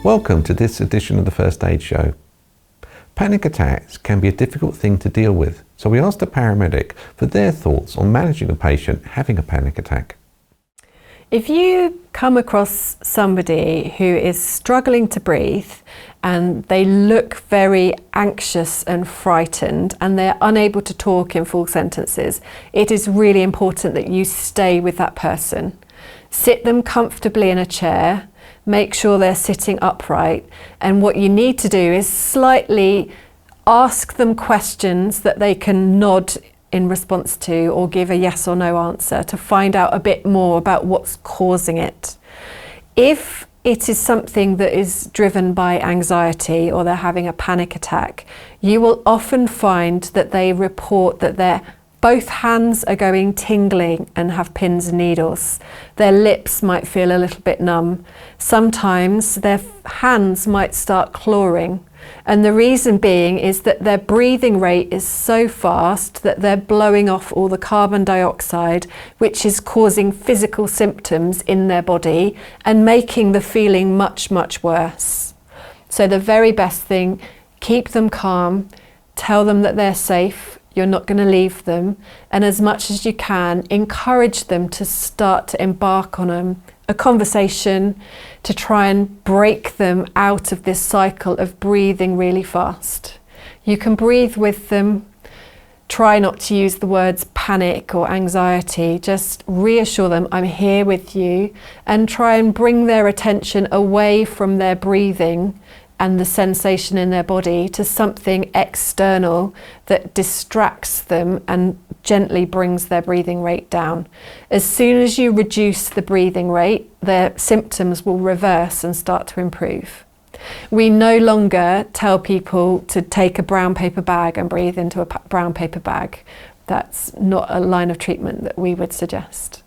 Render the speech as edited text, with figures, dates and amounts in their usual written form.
Welcome to this edition of the First Aid Show. Panic attacks can be a difficult thing to deal with, so we asked a paramedic for their thoughts on managing a patient having a panic attack. If you come across somebody who is struggling to breathe and they look very anxious and frightened and they're unable to talk in full sentences, it is really important that you stay with that person. Sit them comfortably in a chair, make sure they're sitting upright, and what you need to do is slightly ask them questions that they can nod in response to or give a yes or no answer to find out a bit more about what's causing it. If it is something that is driven by anxiety or they're having a panic attack, you will often find that they report that their both hands are going tingling and have pins and needles. Their lips might feel a little bit numb. Sometimes their hands might start clawing. And the reason being is that their breathing rate is so fast that they're blowing off all the carbon dioxide, which is causing physical symptoms in their body and making the feeling much, much worse. So the very best thing, keep them calm, tell them that they're safe, you're not going to leave them, and as much as you can, encourage them to start to embark on a conversation to try and break them out of this cycle of breathing really fast. You can breathe with them. Try not to use the words panic or anxiety. Just reassure them, I'm here with you, and try and bring their attention away from their breathing and the sensation in their body to something external that distracts them and gently brings their breathing rate down. As soon as you reduce the breathing rate, their symptoms will reverse and start to improve. We no longer tell people to take a brown paper bag and breathe into a brown paper bag. That's not a line of treatment that we would suggest.